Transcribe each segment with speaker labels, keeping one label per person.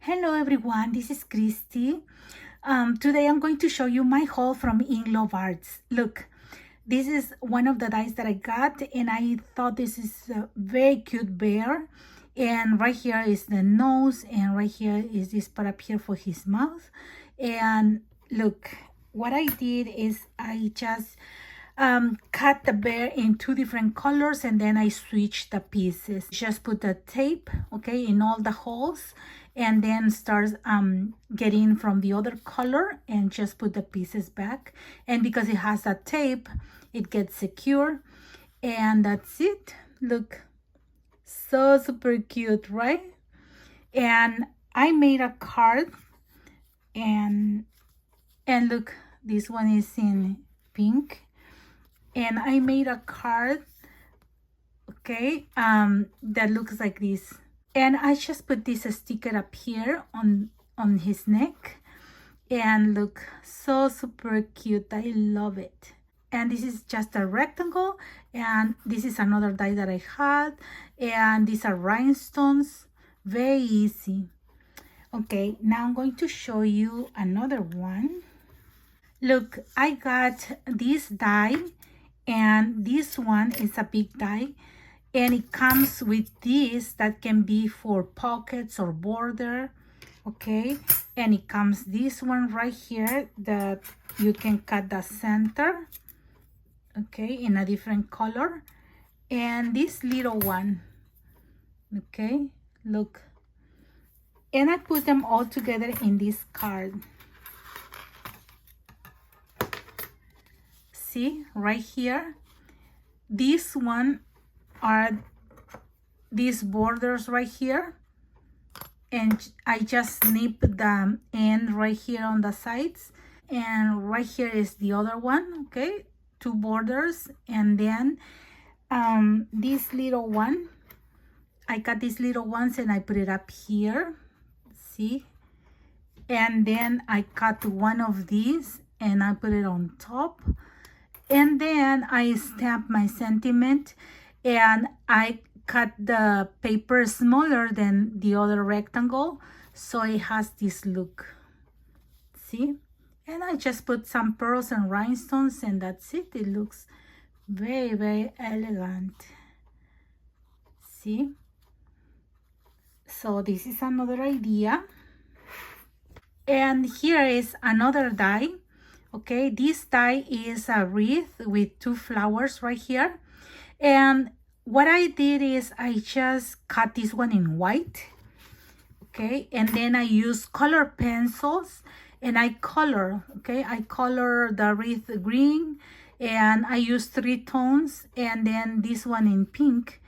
Speaker 1: Hello everyone, this is Christy. Today I'm going to show you my haul from Inlovearts. Look, this is one of the dies that I got and I thought this is a very cute bear. And right here is the nose and right here is this part up here for his mouth. And look, what I did is I just cut the bear in two different colors and then I switched the pieces. Just put the tape, okay, in all the holes and then start getting from the other color and just put the pieces back. And because it has that tape, it gets secure. And that's it. Look, so super cute, right? And I made a card and look, this one is in pink. And I made a card, okay, that looks like this. And I just put this sticker up here on his neck. And look, so super cute. I love it. And this is just a rectangle. And this is another die that I had. And these are rhinestones. Very easy. Okay, now I'm going to show you another one. Look, I got this die. And this one is a big die. And it comes with this that can be for pockets or border, okay? And it comes this one right here that you can cut the center, okay, in a different color. And this little one, okay, look. And I put them all together in this card. See, right here, this one are these borders right here, and I just snip the end right here on the sides, and right here is the other one, okay, two borders. And then this little one, I cut these little ones and I put it up here, see, and then I cut one of these and I put it on top, and then I stamp my sentiment and I cut the paper smaller than the other rectangle so it has this look, see. And I just put some pearls and rhinestones and that's it. It looks very, very elegant, see. So this is another idea. And here is another die, okay. This die is a wreath with two flowers right here. And what I did is I just cut this one in white, okay, and then I use color pencils and I color, okay, I color the wreath green and I use 3 tones and then this one in pink.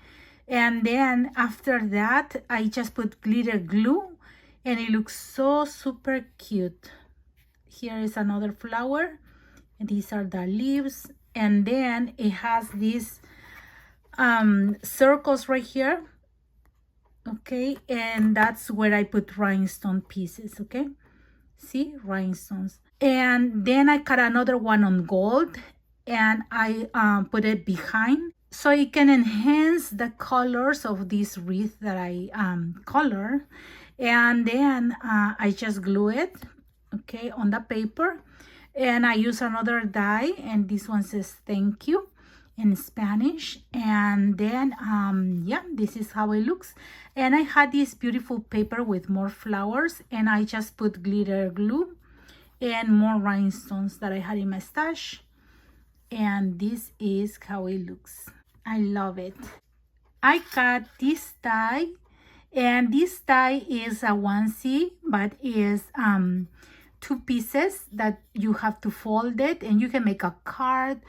Speaker 1: And then after that I just put glitter glue and it looks so super cute. Here is another flower and these are the leaves, and then it has these circles right here, okay, and that's where I put rhinestone pieces, okay, see, rhinestones. And then I cut another one on gold and I put it behind so it can enhance the colors of this wreath that I color. And then I just glue it, okay, on the paper, and I use another die and this one says thank you in Spanish. And then yeah, this is how it looks. And I had this beautiful paper with more flowers and I just put glitter glue and more rhinestones that I had in my stash, and this is how it looks. I love it. I got this die, and this die is a onesie, but is 2 pieces that you have to fold it and you can make a card,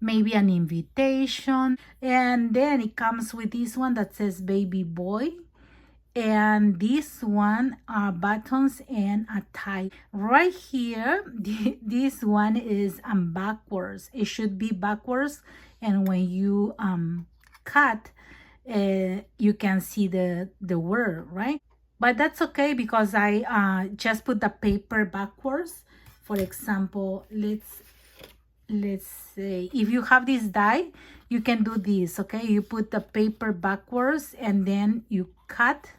Speaker 1: maybe an invitation. And then it comes with this one that says baby boy, and this one are buttons and a tie. Right here, this one is backwards. It should be backwards, and when you cut, you can see the word, right? But that's okay because I just put the paper backwards. For example, let's say if you have this die, you can do this, okay? You put the paper backwards and then you cut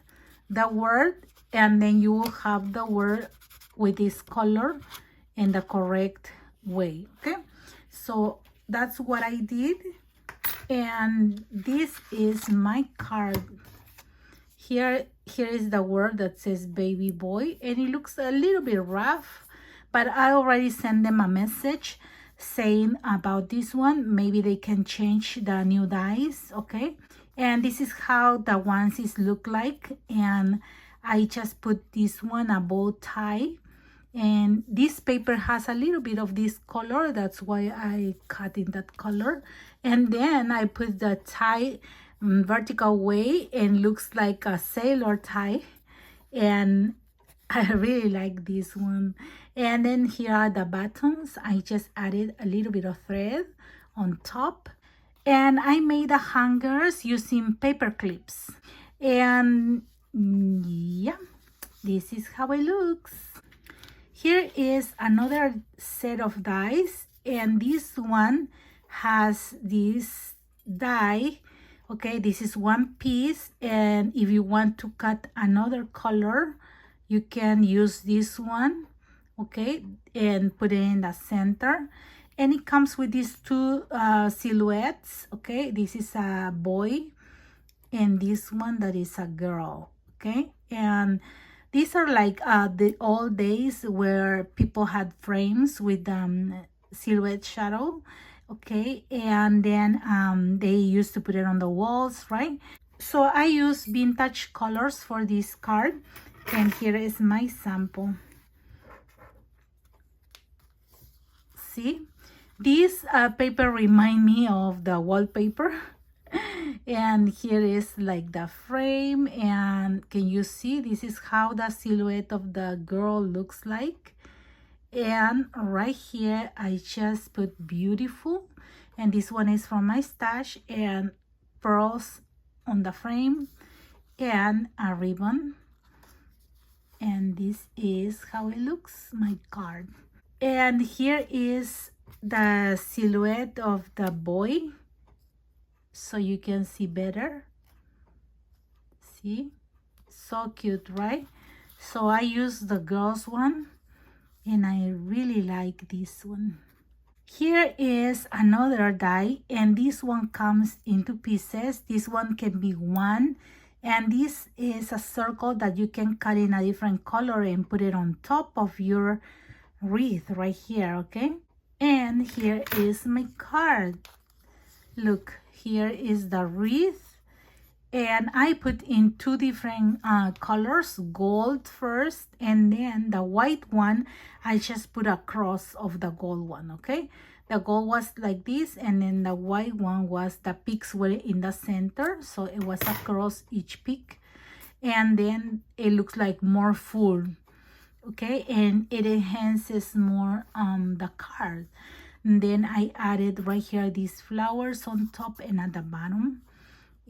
Speaker 1: the word, and then you will have the word with this color in the correct way. Okay, so that's what I did, and this is my card. Here is the word that says baby boy, and it looks a little bit rough, but I already sent them a message saying about this one. Maybe they can change the new dies. Okay, and this is how the onesies look like, and I just put this one a bow tie, and this paper has a little bit of this color, that's why I cut in that color, and then I put the tie vertical way and looks like a sailor tie, and I really like this one. And then here are the buttons. I just added a little bit of thread on top, and I made the hangers using paper clips, and yeah, this is how it looks. Here is another set of dies, and this one has this die. Okay, this is one piece, and if you want to cut another color, you can use this one, okay, and put it in the center. And it comes with these two silhouettes. Okay, this is a boy, and this one that is a girl. Okay, and these are like the old days where people had frames with silhouette shadow. Okay, and then they used to put it on the walls, right? So I use vintage colors for this card, and here is my sample. See, this paper remind me of the wallpaper. And here is like the frame, and can you see, this is how the silhouette of the girl looks like. And right here I just put beautiful, and this one is from my stash, and pearls on the frame and a ribbon, and this is how it looks, my card. And here is the silhouette of the boy, so you can see better. See, so cute, right? So I use the girls one, and I really like this one. Here is another die, and this one comes into pieces. This one can be one, and this is a circle that you can cut in a different color and put it on top of your wreath right here. Okay, and here is my card. Look, here is the wreath, and I put in two different colors, gold first, and then the white one I just put across of the gold one. Okay, the gold was like this, and then the white one was, the peaks were in the center, so it was across each peak, and then it looks like more full. Okay, and it enhances more the card. And then I added right here these flowers on top and at the bottom,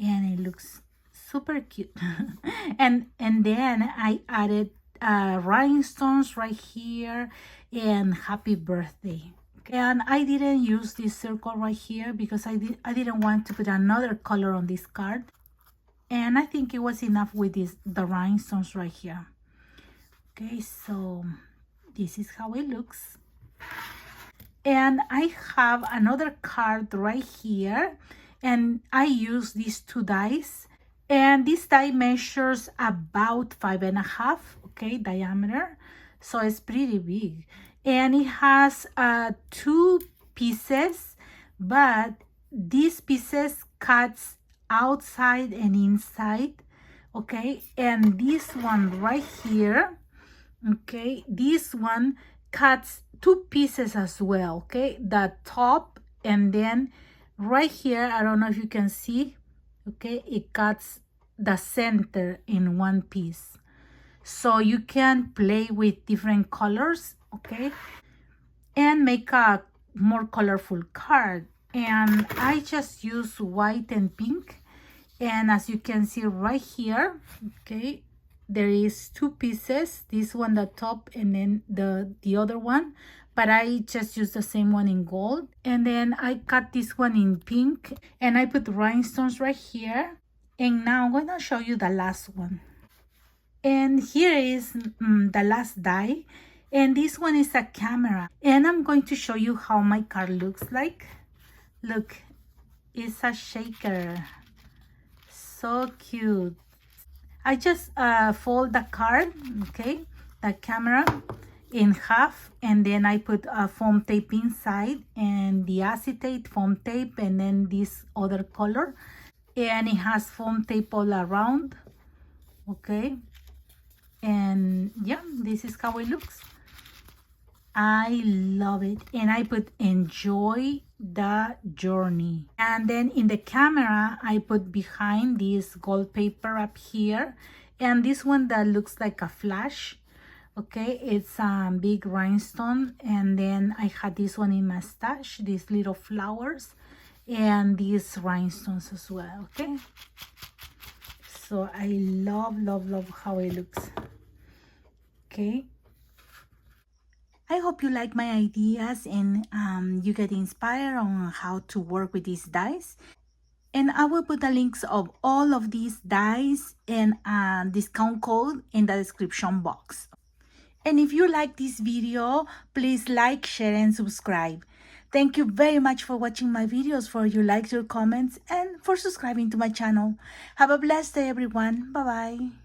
Speaker 1: and it looks super cute. and then I added rhinestones right here and happy birthday. Okay, and I didn't use this circle right here because I didn't want to put another color on this card, and I think it was enough with the rhinestones right here. Okay, so this is how it looks. And I have another card right here, and I use these two dies, and this die measures about 5.5, okay, diameter, so it's pretty big, and it has two pieces, but these pieces cuts outside and inside. Okay, and this one right here, okay, this one cuts two pieces as well. Okay, the top, and then right here, I don't know if you can see, okay, it cuts the center in one piece, so you can play with different colors, okay, and make a more colorful card. And I just use white and pink, and as you can see right here, okay, there is two pieces, this one the top, and then the other one, but I just use the same one in gold. And then I cut this one in pink, and I put rhinestones right here. And now I'm going to show you the last one. And here is the last die. And this one is a camera. And I'm going to show you how my card looks like. Look, it's a shaker. So cute. I just fold the card, okay, the camera in half, and then I put a foam tape inside and the acetate foam tape, and then this other color, and it has foam tape all around, okay. And yeah, this is how it looks. I love it. And I put enjoy the journey. And then in the camera, I put behind this gold paper up here. And this one that looks like a flash. Okay, it's a big rhinestone. And then I had this one in my stash, these little flowers. And these rhinestones as well, okay. So I love, love, love how it looks. Okay. I hope you like my ideas and you get inspired on how to work with these dies. And I will put the links of all of these dies and discount code in the description box. And if you like this video, please like, share, and subscribe. Thank you very much for watching my videos, for your likes, your comments, and for subscribing to my channel. Have a blessed day, everyone. Bye-bye.